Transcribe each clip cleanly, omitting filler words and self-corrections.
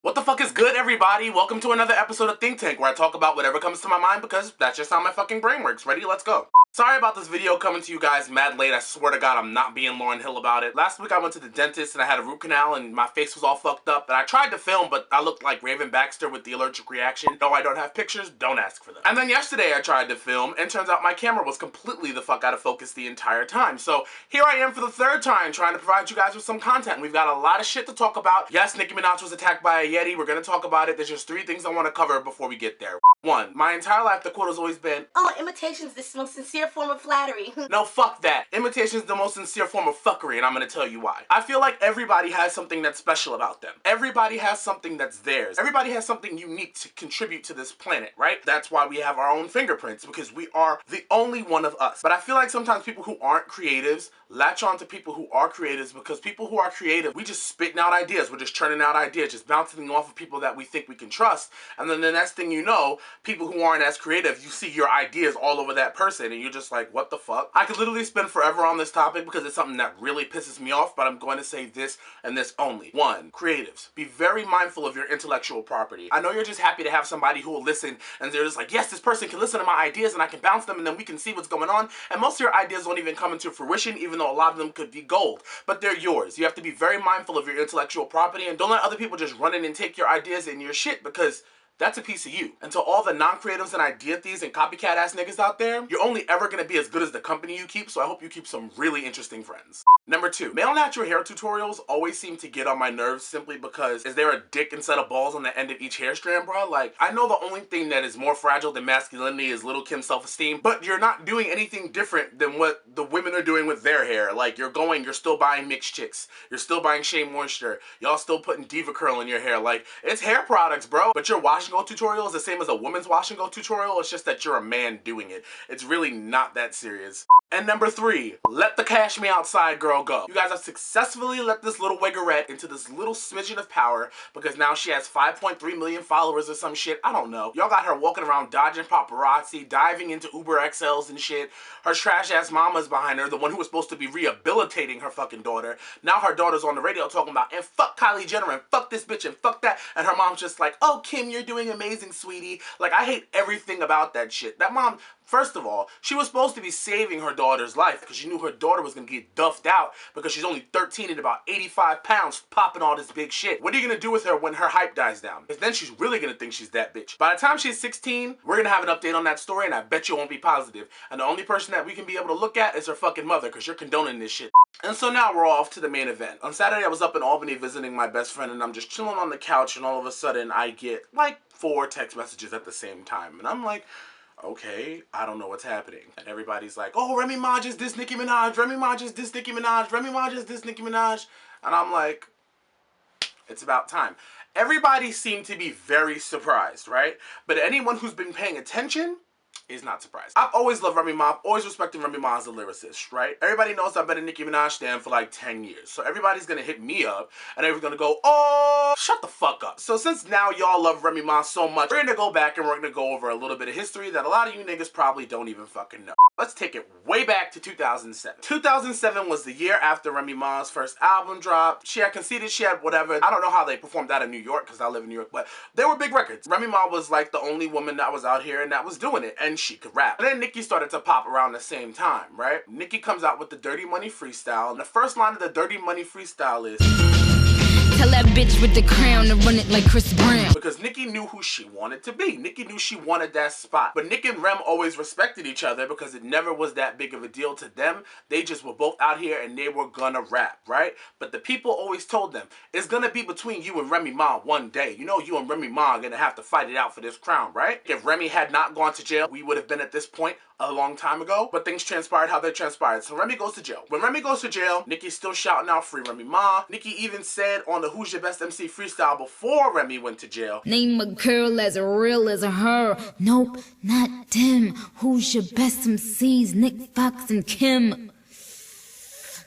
What the fuck is good, everybody? Welcome to another episode of THiNK, where I talk about whatever comes to my mind because that's just how my fucking brain works. Ready? Let's go. Sorry about this video coming to you guys mad late. I swear to God, I'm not being Lauryn Hill about it. Last week I went to the dentist and I had a root canal and my face was all fucked up. And I tried to film, but I looked like Raven Baxter with the allergic reaction. No, I don't have pictures. Don't ask for them. And then yesterday I tried to film and turns out my camera was completely the fuck out of focus the entire time. So here I am for the third time trying to provide you guys with some content. We've got a lot of shit to talk about. Yes, Nicki Minaj was attacked by a Yeti. We're gonna talk about it. There's just three things I want to cover before we get there. One, my entire life the quote has always been, "Oh, imitation is the most sincere form of flattery." No, fuck that. Imitation is the most sincere form of fuckery, and I'm gonna tell you why. I feel like everybody has something that's special about them. Everybody has something that's theirs. Everybody has something unique to contribute to this planet, right? That's why we have our own fingerprints, because we are the only one of us. But I feel like sometimes people who aren't creatives latch on to people who are creatives, because people who are creative, we just spitting out ideas. We're just churning out ideas, just bouncing them off of people that we think we can trust. And then the next thing you know, people who aren't as creative, you see your ideas all over that person, and you're just like, what the fuck? I could literally spend forever on this topic because it's something that really pisses me off, but I'm going to say this and this only. One, creatives. Be very mindful of your intellectual property. I know you're just happy to have somebody who will listen, and they're just like, yes, this person can listen to my ideas and I can bounce them and then we can see what's going on. And most of your ideas don't even come into fruition, even though a lot of them could be gold. But they're yours. You have to be very mindful of your intellectual property and don't let other people just run in and take your ideas and your shit, because that's a piece of you. And to all the non-creatives and idea thieves and copycat ass niggas out there, you're only ever gonna be as good as the company you keep, so I hope you keep some really interesting friends. Number two, male natural hair tutorials always seem to get on my nerves simply because, is there a dick instead of balls on the end of each hair strand, bro? Like, I know the only thing that is more fragile than masculinity is Lil' Kim's self-esteem, but you're not doing anything different than what the women are doing with their hair. Like, you're still buying mixed chicks. You're still buying Shea Moisture. Y'all still putting Diva Curl in your hair. Like, it's hair products, bro. But your wash and go tutorial is the same as a woman's wash and go tutorial. It's just that you're a man doing it. It's really not that serious. And number three, let the cash me outside girl go. You guys have successfully let this little wiggerette into this little smidgen of power because now she has 5.3 million followers or some shit. I don't know. Y'all got her walking around dodging paparazzi, diving into Uber XLs and shit. Her trash ass mama's behind her, the one who was supposed to be rehabilitating her fucking daughter. Now her daughter's on the radio talking about, and fuck Kylie Jenner, and fuck this bitch, and fuck that. And her mom's just like, oh, Kim, you're doing amazing, sweetie. Like, I hate everything about that shit. That mom, first of all, she was supposed to be saving her daughter's life because she knew her daughter was going to get duffed out because she's only 13 and about 85 pounds popping all this big shit. What are you going to do with her when her hype dies down? Because then she's really going to think she's that bitch. By the time she's 16, we're going to have an update on that story, and I bet you it won't be positive. And the only person that we can be able to look at is her fucking mother, because you're condoning this shit. And so now we're off to the main event. On Saturday, I was up in Albany visiting my best friend, and I'm just chilling on the couch, and all of a sudden I get like 4 text messages at the same time. And I'm like, okay, I don't know what's happening. And everybody's like, oh, Remy Ma just dissed Nicki Minaj, Remy Ma just dissed Nicki Minaj, Remy Ma just dissed Nicki Minaj. And I'm like, it's about time. Everybody seemed to be very surprised, right? But anyone who's been paying attention is not surprised. I've always loved Remy Ma. I've always respected Remy Ma as a lyricist, right? Everybody knows I've been a Nicki Minaj stan for like 10 years. So everybody's gonna hit me up and everyone's gonna go, oh, shut the fuck up. So since now y'all love Remy Ma so much, we're gonna go back and we're gonna go over a little bit of history that a lot of you niggas probably don't even fucking know. Let's take it way back to 2007. 2007 was the year after Remy Ma's first album dropped. She had conceded, she had whatever. I don't know how they performed that in New York because I live in New York, but they were big records. Remy Ma was like the only woman that was out here and that was doing it, and she could rap. And then Nicki started to pop around the same time, right? Nicki comes out with the Dirty Money Freestyle, and the first line of the Dirty Money Freestyle is, tell that bitch with the crown to run it like Chris Brown. Because Nicki knew who she wanted to be. Nicki knew she wanted that spot. But Nicki and Rem always respected each other because it never was that big of a deal to them. They just were both out here and they were gonna rap, right? But the people always told them, it's gonna be between you and Remy Ma one day. You know you and Remy Ma are gonna have to fight it out for this crown, right? If Remy had not gone to jail, we would have been at this point a long time ago, but things transpired how they transpired. So Remy goes to jail. When Remy goes to jail, Nicki's still shouting out free Remy Ma. Nicki even said on the Who's Your Best MC freestyle before Remy went to jail, Name a girl as real as her. Nope, not them. Who's your best MCs? Nick, Fox, and Kim.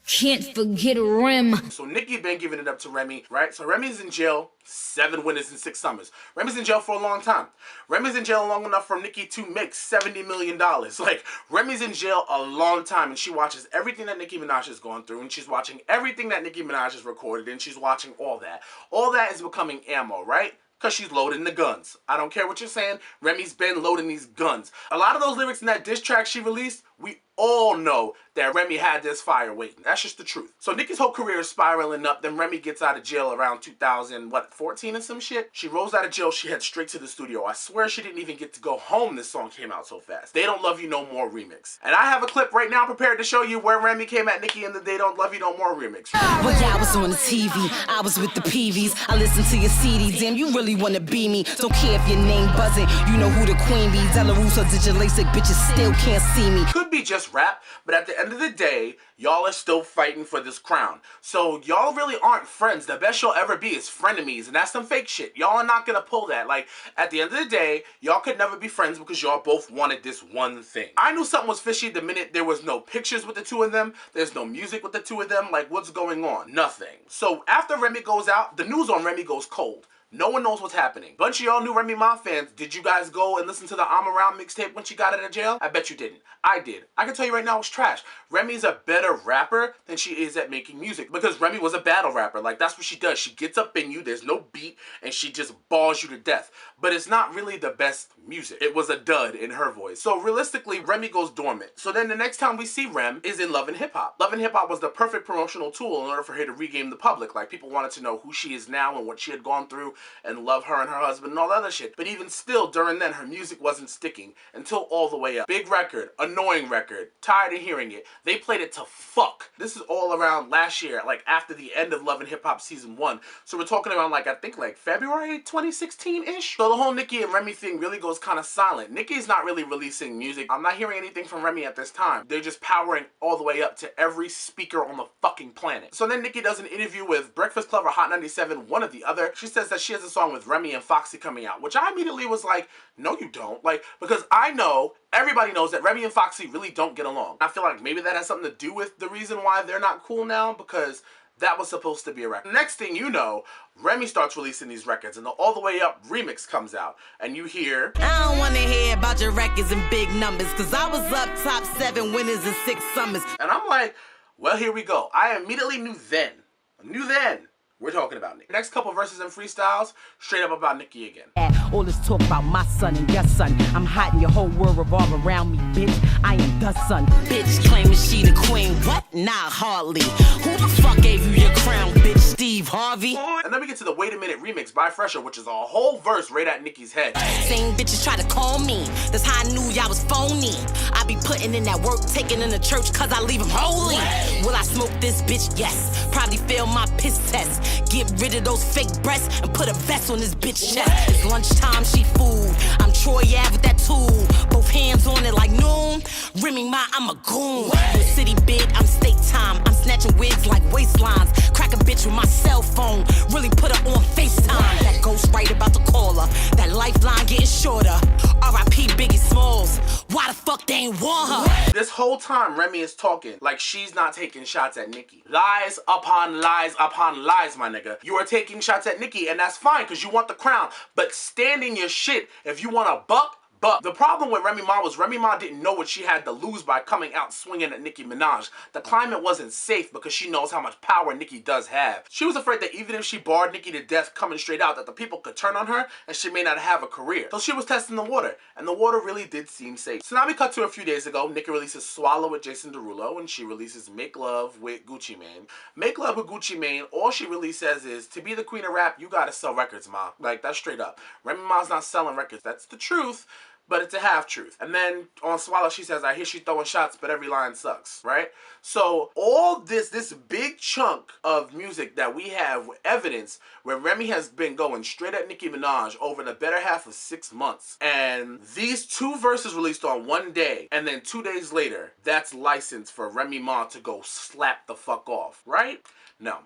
Can't forget Rem. So Nicki been giving it up to Remy, right? So Remy's in jail, 7 winters and 6 summers. Remy's in jail for a long time. Remy's in jail long enough for Nicki to make $70 million. Like, Remy's in jail a long time, and she watches everything that Nicki Minaj has gone through, and she's watching everything that Nicki Minaj has recorded, and she's watching all that. All that is becoming ammo, right? Because she's loading the guns. I don't care what you're saying, Remy's been loading these guns. A lot of those lyrics in that diss track she released, we all know that Remy had this fire waiting. That's just the truth. So Nicki's whole career is spiraling up. Then Remy gets out of jail around 2014 or some shit. She rolls out of jail. She heads straight to the studio. I swear she didn't even get to go home. This song came out so fast. They Don't Love You No More remix. And I have a clip right now prepared to show you where Remy came at Nicki in the They Don't Love You No More remix. Well, yeah, I was on the TV. I was with the PVs. I listened to your CD. Damn, you really wanna be me. Don't care if your name buzzing. You know who the queen be. Della Russo, did your LASIK bitches still can't see me. Could be just rap, but at the end of the day, y'all are still fighting for this crown. So y'all really aren't friends. The best you'll ever be is frenemies, and that's some fake shit. Y'all are not gonna pull that. Like, at the end of the day, y'all could never be friends because y'all both wanted this one thing. I knew something was fishy the minute there was no pictures with the two of them. There's no music with the two of them. Like, what's going on? Nothing. So after Remy goes out, the news on Remy goes cold. No one knows what's happening. Bunch of y'all new Remy Ma fans, did you guys go and listen to the I'm Around mixtape when she got out of jail? I bet you didn't. I did. I can tell you right now it's trash. Remy's a better rapper than she is at making music because Remy was a battle rapper. Like, that's what she does. She gets up in you, there's no beat, and she just balls you to death. But it's not really the best music. It was a dud in her voice. So realistically, Remy goes dormant. So then the next time we see Rem is in Love and Hip Hop. Love and Hip Hop was the perfect promotional tool in order for her to regain the public. Like, people wanted to know who she is now and what she had gone through and love her and her husband and all that other shit. But even still, during then, her music wasn't sticking until All the Way Up. Big record, annoying record, tired of hearing it. They played it to fuck. This is all around last year, like after the end of Love and Hip Hop season 1. So we're talking around like, I think like February 2016-ish. So the whole Nicki and Remy thing really goes kind of silent. Nicki's not really releasing music. I'm not hearing anything from Remy at this time. They're just powering All the Way Up to every speaker on the fucking planet. So then Nicki does an interview with Breakfast Club or Hot 97, one or the other. She says that she has a song with Remy and Foxy coming out, which I immediately was like, no you don't. Like, because I know, everybody knows that Remy and Foxy really don't get along. I feel like maybe that has something to do with the reason why they're not cool now, because that was supposed to be a record. Next thing you know, Remy starts releasing these records and the All the Way Up remix comes out and you hear, I don't wanna hear about your records and big numbers, cause I was up top 7 winters and 6 summers. And I'm like, well, here we go. I immediately knew then we're talking about Nicki. Next couple verses and freestyles, straight up about Nicki again. All this talk about my son and your son. I'm hot and your whole world revolve around me, bitch. I am the son. Bitch claiming she the queen. What? Nah, hardly. Who the fuck gave you your crown, bitch? Steve Harvey? And then we get to the Wait a Minute remix by Fresher, which is a whole verse right at Nicki's head. Same bitches try to call me. That's how I knew y'all was phony. I be putting in that work, taking in the church, cause I leave them holy. Will I smoke this bitch? Yes. Probably fail my piss test. Get rid of those fake breasts and put a vest on this bitch chest. It's lunchtime, she food. I'm Troy Ave with that tool. Both hands on it like noon. Remy Ma, I'm a goon. Your city big, I'm state time. I'm snatching wigs like waistlines. Crack a bitch with my cell phone. Really put her on FaceTime. That ghost right about to call her. That lifeline getting shorter. R.I.P. Biggie Smalls. Why the fuck they ain't want her? This whole time Remy is talking like she's not taking shots at Nicki. Lies upon lies upon lies, my nigga. You are taking shots at Nicki and that's fine because you want the crown. But stand in your shit if you want a buck. But the problem with Remy Ma was Remy Ma didn't know what she had to lose by coming out swinging at Nicki Minaj. The climate wasn't safe because she knows how much power Nicki does have. She was afraid that even if she barred Nicki to death coming straight out, that the people could turn on her and she may not have a career. So she was testing the water, and the water really did seem safe. So now we cut to a few days ago. Nicki releases Swallow with Jason Derulo, and she releases Make Love with Gucci Mane. Make Love with Gucci Mane, all she really says is, to be the queen of rap, you gotta sell records, ma. Like, that's straight up. Remy Ma's not selling records. That's the truth. But it's a half-truth. And then on Swallow, she says, I hear she throwing shots, but every line sucks, right? So all this big chunk of music that we have with evidence where Remy has been going straight at Nicki Minaj over the better half of 6 months. And these 2 verses released on one day, and then 2 days later, that's license for Remy Ma to go slap the fuck off, right? No.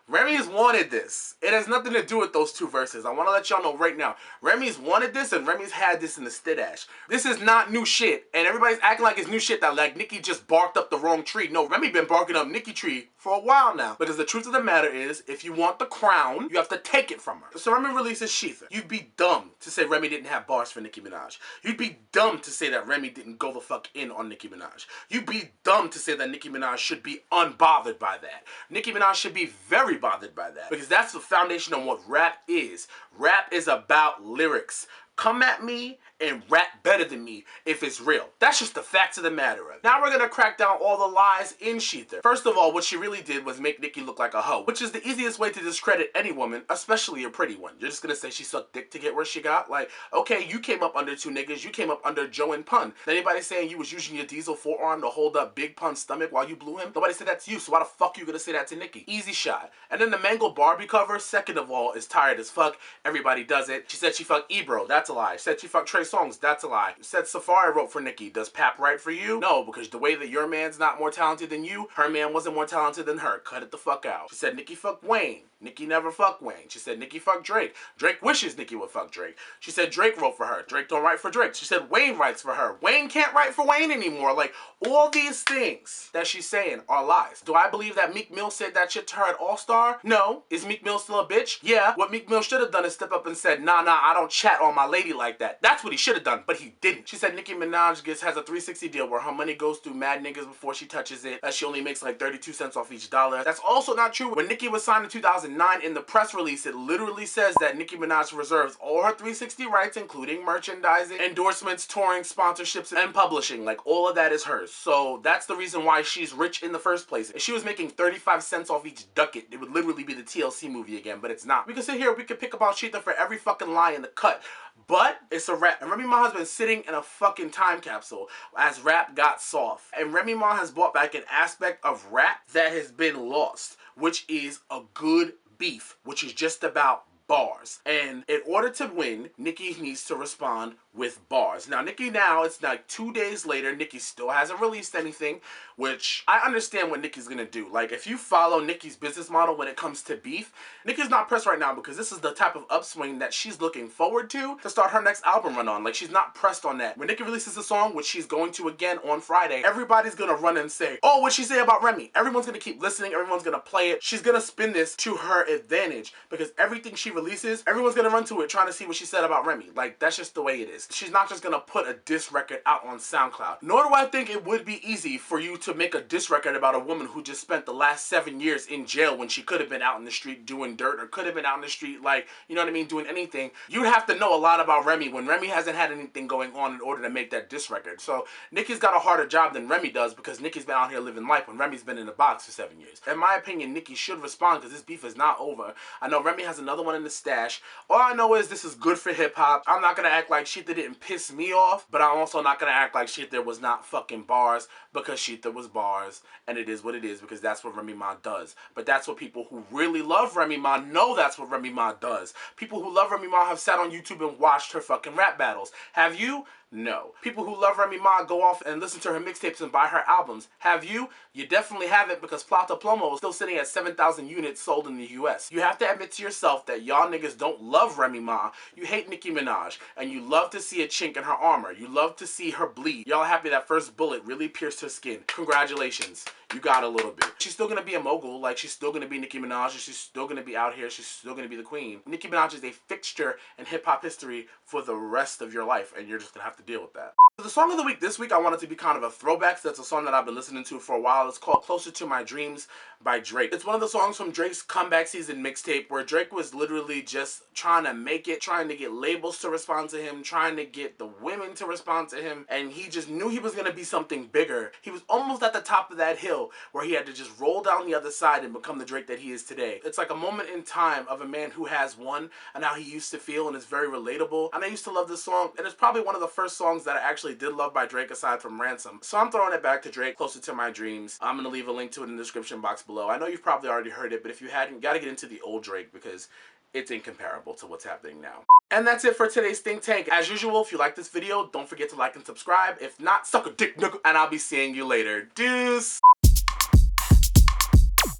Remy's wanted this. It has nothing to do with those two verses. I want to let y'all know right now. Remy's wanted this and Remy's had this in the Stidash. This is not new shit. And everybody's acting like it's new shit that like Nicki just barked up the wrong tree. No, Remy been barking up Nicki tree for a while now. Because the truth of the matter is, if you want the crown, you have to take it from her. So Remy releases ShETHER. You'd be dumb to say Remy didn't have bars for Nicki Minaj. You'd be dumb to say that Remy didn't go the fuck in on Nicki Minaj. You'd be dumb to say that Nicki Minaj should be unbothered by that. Nicki Minaj should be very bothered by that. Because that's the foundation of what rap is. Rap is about lyrics. Come at me and rap better than me if it's real. That's just the facts of the matter. Now we're gonna crack down all the lies in ShETHER. First of all, what she really did was make Nicki look like a hoe, which is the easiest way to discredit any woman, especially a pretty one. You're just gonna say she sucked dick to get where she got? Like, okay, you came up under two niggas, you came up under Joe and Pun. Anybody saying you was using your diesel forearm to hold up Big Pun's stomach while you blew him? Nobody said that to you, so why the fuck you gonna say that to Nicki? Easy shot. And then the Mangled Barbie cover, second of all, is tired as fuck. Everybody does it. She said she fucked Ebro, that's a lie. She said she fucked Trey Songz, that's a lie. Said Safari wrote for Nicki. Does Pap write for you? No, because the way that your man's not more talented than you, her man wasn't more talented than her. Cut it the fuck out. She said Nicki fucked Wayne. Nicki never fucked Wayne. She said Nicki fucked Drake. Drake wishes Nicki would fuck Drake. She said Drake wrote for her. Drake don't write for Drake. She said Wayne writes for her. Wayne can't write for Wayne anymore. Like, all these things that she's saying are lies. Do I believe that Meek Mill said that shit to her at All-Star? No. Is Meek Mill still a bitch? Yeah. What Meek Mill should have done is step up and said, nah, I don't chat on my lady like that. That's what he should have done, but he didn't. She said Nicki Minaj has a 360 deal where her money goes through mad niggas before she touches it, that she only makes like 32 cents off each dollar. That's also not true. When Nicki was signed in 2009, in the press release, it literally says that Nicki Minaj reserves all her 360 rights, including merchandising, endorsements, touring, sponsorships, and publishing. Like, all of that is hers. So that's the reason why she's rich in the first place. If she was making 35 cents off each ducat, it would literally be the TLC movie again, but it's not. We can sit here, we can pick about ShETHER for every fucking lie in the cut, but it's a rap. And Remy Ma has been sitting in a fucking time capsule as rap got soft. And Remy Ma has brought back an aspect of rap that has been lost, which is a good beef, which is just about bars. And in order to win, Nicki needs to respond with bars. Now, Nicki now, it's like 2 days later, Nicki still hasn't released anything, which I understand what Nicki's gonna do. Like, if you follow Nicki's business model when it comes to beef, Nicki's not pressed right now because this is the type of upswing that she's looking forward to start her next album run on. Like, she's not pressed on that. When Nicki releases a song, which she's going to again on Friday, everybody's gonna run and say, oh, what'd she say about Remy? Everyone's gonna keep listening, everyone's gonna play it. She's gonna spin this to her advantage because everything she releases, everyone's gonna run to it trying to see what she said about Remy. Like, that's just the way it is. She's not just gonna put a diss record out on SoundCloud. Nor do I think it would be easy for you to make a diss record about a woman who just spent the last 7 years in jail when she could have been out in the street doing dirt, or could have been out in the street, like, you know what I mean, doing anything. You'd have to know a lot about Remy when Remy hasn't had anything going on in order to make that diss record. So Nicki's got a harder job than Remy does because Nicki's been out here living life when Remy's been in the box for 7 years. In my opinion, Nicki should respond because this beef is not over. I know Remy has another one in the stash. All I know is this is good for hip-hop. I'm not gonna act like ShETHER didn't piss me off, but I'm also not gonna act like ShETHER was not fucking bars, because ShETHER was bars, and it is what it is because that's what Remy Ma does. But that's what people who really love Remy Ma know that's what Remy Ma does. People who love Remy Ma have sat on YouTube and watched her fucking rap battles. Have you? No. People who love Remy Ma go off and listen to her mixtapes and buy her albums. Have you? You definitely haven't, because Plata Plomo is still sitting at 7,000 units sold in the US. You have to admit to yourself that y'all niggas don't love Remy Ma. You hate Nicki Minaj, and you love to see a chink in her armor. You love to see her bleed. Y'all happy that first bullet really pierced her skin. Congratulations. You got a little bit. She's still gonna be a mogul. Like, she's still gonna be Nicki Minaj, and she's still gonna be out here. She's still gonna be the queen. Nicki Minaj is a fixture in hip-hop history for the rest of your life, and you're just gonna have to deal with that. So the song of the week this week, I wanted to be kind of a throwback. So that's a song that I've been listening to for a while. It's called Closer to My Dreams by Drake. It's one of the songs from Drake's comeback season mixtape where Drake was literally just trying to make it, trying to get labels to respond to him, trying to get the women to respond to him, and he just knew he was gonna be something bigger. He was almost at the top of that hill where he had to just roll down the other side and become the Drake that he is today. It's like a moment in time of a man who has won and how he used to feel, and it's very relatable. And I used to love this song, and it's probably one of the first songs that I actually did love by Drake aside from Ransom. So I'm throwing it back to Drake, Closer to My Dreams. I'm gonna leave a link to it in the description box below. I know you've probably already heard it, but if you hadn't, you gotta get into the old Drake because it's incomparable to what's happening now. And that's it for today's Think Tank. As usual, if you like this video, don't forget to like and subscribe. If not, suck a dick, nigga. And I'll be seeing you later. Deuce!